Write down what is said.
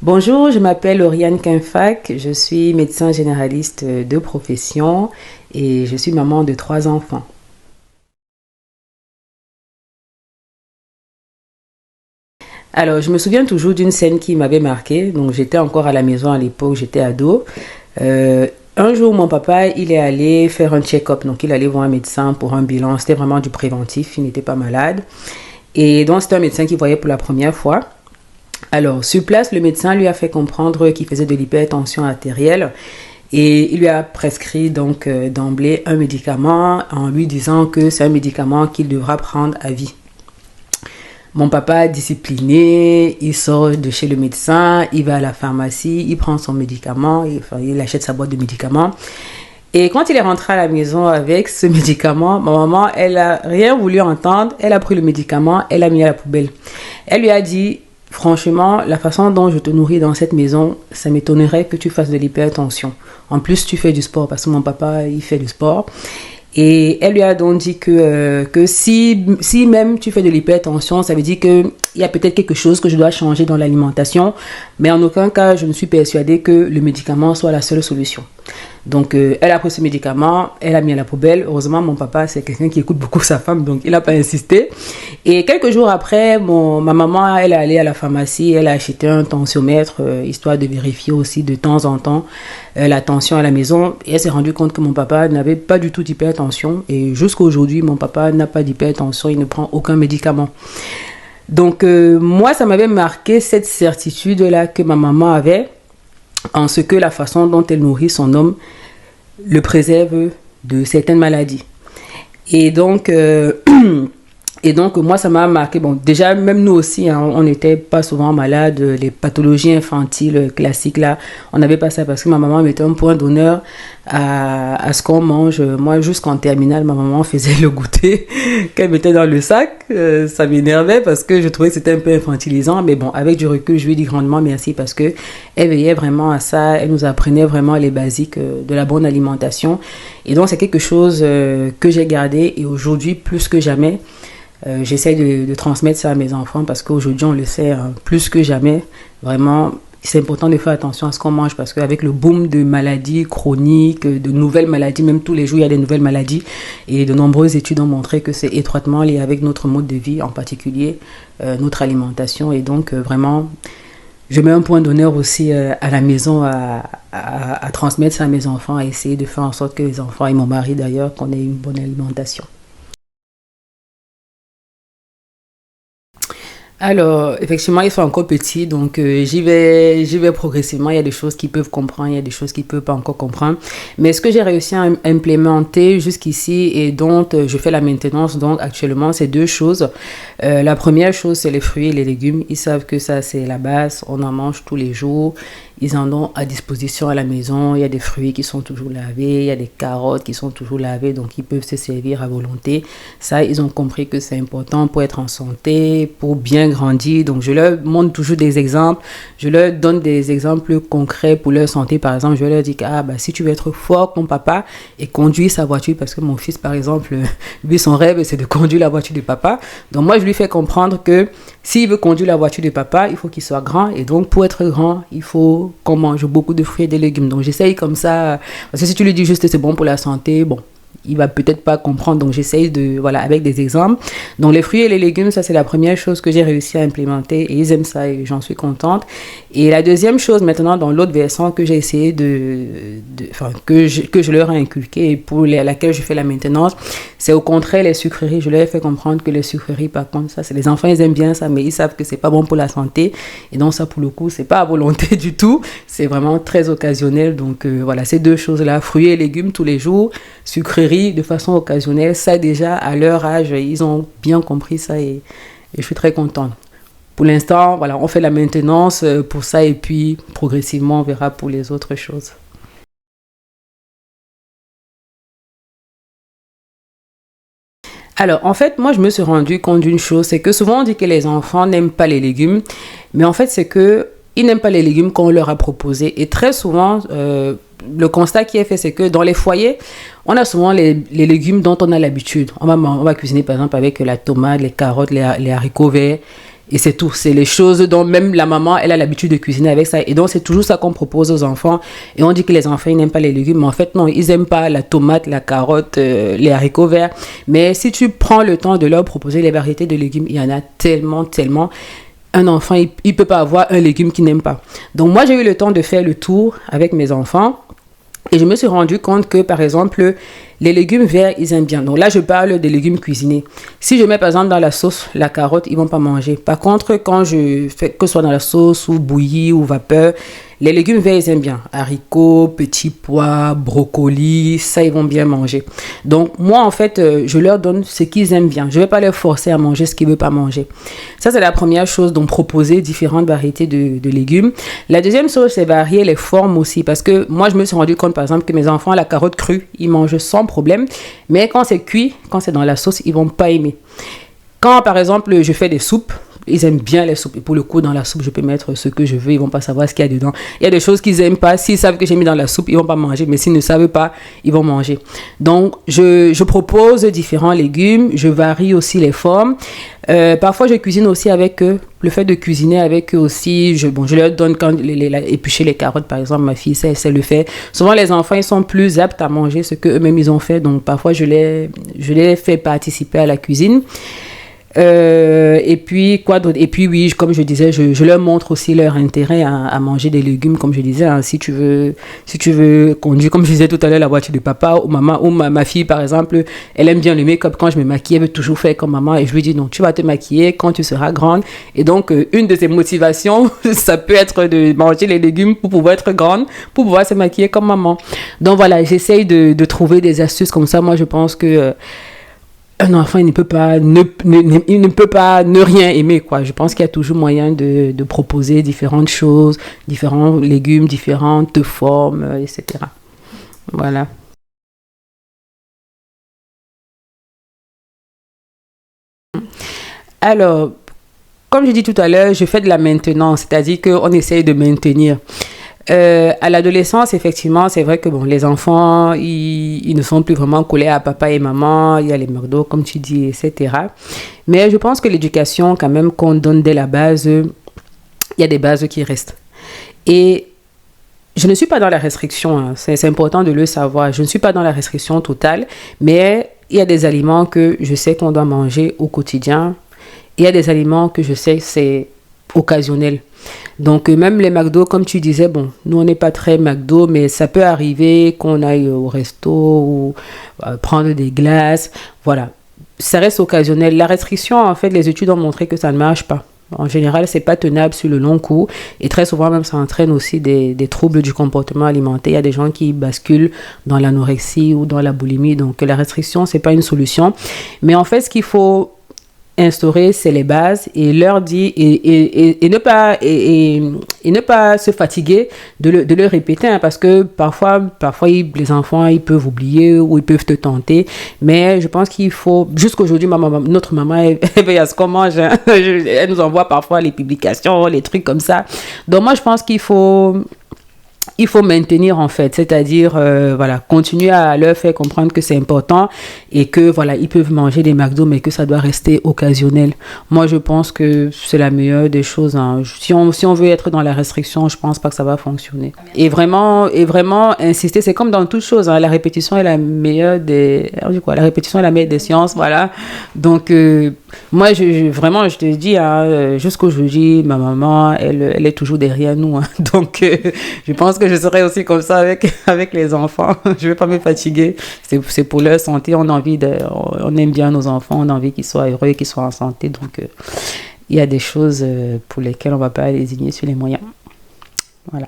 Bonjour, je m'appelle Lauriane Quinfac, je suis médecin généraliste de profession et je suis maman de 3 enfants. Alors, je me souviens toujours d'une scène qui m'avait marquée. Donc, j'étais encore à la maison à l'époque, j'étais ado. Un jour, mon papa, il est allé faire un check-up. Donc, il allait voir un médecin pour un bilan. C'était vraiment du préventif, il n'était pas malade. Et donc, c'était un médecin qu'il voyait pour la première fois. Alors, sur place, le médecin lui a fait comprendre qu'il faisait de l'hypertension artérielle et il lui a prescrit donc d'emblée un médicament en lui disant que c'est un médicament qu'il devra prendre à vie. Mon papa, discipliné, il sort de chez le médecin, il va à la pharmacie, il prend son médicament, il achète sa boîte de médicaments. Et quand il est rentré à la maison avec ce médicament, ma maman, elle a rien voulu entendre, elle a pris le médicament, elle l'a mis à la poubelle. Elle lui a dit: franchement, la façon dont je te nourris dans cette maison, ça m'étonnerait que tu fasses de l'hypertension. En plus, tu fais du sport parce que mon papa, il fait du sport. Et elle lui a donc dit que si même tu fais de l'hypertension, ça veut dire qu'il y a peut-être quelque chose que je dois changer dans l'alimentation. Mais en aucun cas, je ne suis persuadée que le médicament soit la seule solution. Donc, elle a pris ce médicament, elle a mis à la poubelle. Heureusement, mon papa, c'est quelqu'un qui écoute beaucoup sa femme, donc il n'a pas insisté. Et quelques jours après, ma maman, elle est allée à la pharmacie, elle a acheté un tensiomètre, histoire de vérifier aussi de temps en temps la tension à la maison. Et elle s'est rendue compte que mon papa n'avait pas du tout d'hypertension. Et jusqu'à aujourd'hui, mon papa n'a pas d'hypertension, il ne prend aucun médicament. Donc, moi, ça m'avait marqué cette certitude-là que ma maman avait, en ce que la façon dont elle nourrit son homme le préserve de certaines maladies. Et donc, moi, ça m'a marqué. Bon, déjà, même nous aussi, hein, on n'était pas souvent malades. Les pathologies infantiles classiques, là, on n'avait pas ça parce que ma maman mettait un point d'honneur à ce qu'on mange. Moi, jusqu'en terminale, ma maman faisait le goûter qu'elle mettait dans le sac. Ça m'énervait parce que je trouvais que c'était un peu infantilisant. Mais bon, avec du recul, je lui dis grandement merci parce que elle veillait vraiment à ça. Elle nous apprenait vraiment les basiques de la bonne alimentation. Et donc, c'est quelque chose que j'ai gardé et aujourd'hui, plus que jamais, j'essaie de transmettre ça à mes enfants parce qu'aujourd'hui, on le sait, hein, plus que jamais, vraiment, c'est important de faire attention à ce qu'on mange parce qu'avec le boom de maladies chroniques, de nouvelles maladies, même tous les jours, il y a des nouvelles maladies et de nombreuses études ont montré que c'est étroitement lié avec notre mode de vie, en particulier notre alimentation. Et donc, vraiment, je mets un point d'honneur aussi à la maison à transmettre ça à mes enfants, à essayer de faire en sorte que les enfants et mon mari d'ailleurs, qu'on ait une bonne alimentation. Alors, effectivement, ils sont encore petits, donc j'y vais progressivement. Il y a des choses qu'ils peuvent comprendre, il y a des choses qu'ils ne peuvent pas encore comprendre. Mais ce que j'ai réussi à implémenter jusqu'ici et dont je fais la maintenance, donc actuellement, c'est deux choses. La première chose, c'est les fruits et les légumes. Ils savent que ça, c'est la base. On en mange tous les jours. Ils en ont à disposition à la maison. Il y a des fruits qui sont toujours lavés, il y a des carottes qui sont toujours lavées, donc ils peuvent se servir à volonté. Ça, ils ont compris que c'est important pour être en santé, pour bien grandir. Donc, je leur montre toujours des exemples. Je leur donne des exemples concrets pour leur santé. Par exemple, je leur dis que si tu veux être fort comme papa et conduire sa voiture, parce que mon fils, par exemple, lui, son rêve, c'est de conduire la voiture de papa. Donc, moi, je lui fais comprendre que s'il veut conduire la voiture de papa, il faut qu'il soit grand. Et donc, pour être grand, il faut qu'on mange beaucoup de fruits et de légumes. Donc, j'essaye comme ça. Parce que si tu lui dis juste c'est bon pour la santé, bon, il va peut-être pas comprendre. Donc, j'essaye avec des exemples. Donc, les fruits et les légumes, ça, c'est la première chose que j'ai réussi à implémenter. Et ils aiment ça et j'en suis contente. Et la deuxième chose, maintenant, dans l'autre versant que j'ai essayé que je leur ai inculqué et pour laquelle je fais la maintenance, c'est au contraire les sucreries. Je leur ai fait comprendre que les sucreries, par contre, ça, c'est les enfants, ils aiment bien ça, mais ils savent que c'est pas bon pour la santé. Et donc, ça, pour le coup, c'est pas à volonté du tout. C'est vraiment très occasionnel. Donc, voilà, ces deux choses-là, fruits et légumes tous les jours, sucreries de façon occasionnelle, ça déjà, à leur âge, ils ont bien compris ça et je suis très contente. Pour l'instant, voilà, on fait la maintenance pour ça et puis progressivement, on verra pour les autres choses. Alors, en fait, moi, je me suis rendu compte d'une chose, c'est que souvent on dit que les enfants n'aiment pas les légumes, mais en fait, c'est que ils n'aiment pas les légumes qu'on leur a proposés. Et très souvent, le constat qui est fait, c'est que dans les foyers, on a souvent les légumes dont on a l'habitude. On va cuisiner, par exemple, avec la tomate, les carottes, les haricots verts. Et c'est tout. C'est les choses dont même la maman, elle a l'habitude de cuisiner avec ça. Et donc, c'est toujours ça qu'on propose aux enfants. Et on dit que les enfants, ils n'aiment pas les légumes. Mais en fait, non, ils n'aiment pas la tomate, la carotte, les haricots verts. Mais si tu prends le temps de leur proposer les variétés de légumes, il y en a tellement, tellement. Un enfant, il ne peut pas avoir un légume qu'il n'aime pas. Donc, moi, j'ai eu le temps de faire le tour avec mes enfants. Et je me suis rendu compte que, par exemple, les légumes verts, ils aiment bien. Donc là, je parle des légumes cuisinés. Si je mets, par exemple, dans la sauce, la carotte, ils ne vont pas manger. Par contre, quand je fais que ce soit dans la sauce ou bouillie ou vapeur, les légumes verts, ils aiment bien. Haricots, petits pois, brocolis, ça, ils vont bien manger. Donc, moi, en fait, je leur donne ce qu'ils aiment bien. Je ne vais pas les forcer à manger ce qu'ils ne veulent pas manger. Ça, c'est la première chose. Donc, proposer différentes variétés de légumes. La deuxième chose, c'est varier les formes aussi. Parce que moi, je me suis rendu compte, par exemple, que mes enfants, la carotte crue, ils mangent sans problème. Mais quand c'est cuit, quand c'est dans la sauce, ils ne vont pas aimer. Quand, par exemple, je fais des soupes, ils aiment bien les soupes. Et pour le coup, dans la soupe, je peux mettre ce que je veux. Ils ne vont pas savoir ce qu'il y a dedans. Il y a des choses qu'ils n'aiment pas. S'ils savent que j'ai mis dans la soupe, ils ne vont pas manger. Mais s'ils ne savent pas, ils vont manger. Donc, je propose différents légumes. Je varie aussi les formes. Parfois, je cuisine aussi avec eux. Le fait de cuisiner avec eux aussi, je leur donne quand éplucher les carottes, par exemple, ma fille, ça, elle sait le faire. Souvent, les enfants, ils sont plus aptes à manger ce qu'eux-mêmes, ils ont fait. Donc, parfois, je les fais participer à la cuisine. Et puis quoi d'autre? Et puis oui, comme je disais, je leur montre aussi leur intérêt à manger des légumes, comme je disais, hein, si tu veux conduire, comme je disais tout à l'heure, la voiture de papa ou maman, ou ma fille par exemple, elle aime bien le make-up. Quand je me maquille, elle veut toujours faire comme maman, et je lui dis non, tu vas te maquiller quand tu seras grande. Et donc une de ses motivations, ça peut être de manger les légumes pour pouvoir être grande, pour pouvoir se maquiller comme maman. Donc voilà, j'essaye de trouver des astuces comme ça. Moi, je pense que un enfant, il ne peut pas ne rien aimer, quoi. Je pense qu'il y a toujours moyen de proposer différentes choses, différents légumes, différentes formes, etc. Voilà. Alors, comme je dis tout à l'heure, je fais de la maintenance, c'est-à-dire qu'on essaye de maintenir. À l'adolescence, effectivement, c'est vrai que bon, les enfants, ils ne sont plus vraiment collés à papa et maman, il y a les McDo, comme tu dis, etc. Mais je pense que l'éducation, quand même, qu'on donne dès la base, il y a des bases qui restent. Et je ne suis pas dans la restriction, hein. C'est important de le savoir. Je ne suis pas dans la restriction totale, mais il y a des aliments que je sais qu'on doit manger au quotidien. Il y a des aliments que je sais que c'est occasionnel. Donc, même les McDo, comme tu disais, bon, nous, on n'est pas très McDo, mais ça peut arriver qu'on aille au resto ou prendre des glaces. Voilà. Ça reste occasionnel. La restriction, en fait, les études ont montré que ça ne marche pas. En général, c'est pas tenable sur le long cours. Et très souvent, même, ça entraîne aussi des troubles du comportement alimentaire. Il y a des gens qui basculent dans l'anorexie ou dans la boulimie. Donc, la restriction, c'est pas une solution. Mais en fait, ce qu'il faut instaurer, c'est les bases et leur dire et ne pas se fatiguer de le répéter, hein, parce que parfois les enfants, ils peuvent oublier ou ils peuvent te tenter, mais je pense qu'il faut, jusqu'aujourd'hui, notre maman, elle veille à ce qu'on mange, hein. Elle nous envoie parfois les publications, les trucs comme ça. Donc moi, je pense qu'il faut maintenir, en fait, c'est-à-dire voilà, continuer à leur faire comprendre que c'est important et que voilà, ils peuvent manger des McDo, mais que ça doit rester occasionnel. Moi, je pense que c'est la meilleure des choses, hein. Si on veut être dans la restriction, je pense pas que ça va fonctionner. Et vraiment insister, c'est comme dans toute chose, hein, la répétition est la meilleure la répétition est la meilleure des sciences, voilà. Donc moi, vraiment, je te dis, hein, jusqu'aujourd'hui, ma maman, elle est toujours derrière nous, hein. Donc je pense que je serai aussi comme ça avec les enfants. Je ne vais pas me fatiguer. C'est pour leur santé. On aime bien nos enfants. On a envie qu'ils soient heureux, qu'ils soient en santé. Donc, il y a des choses pour lesquelles on ne va pas lésigner sur les moyens. Voilà.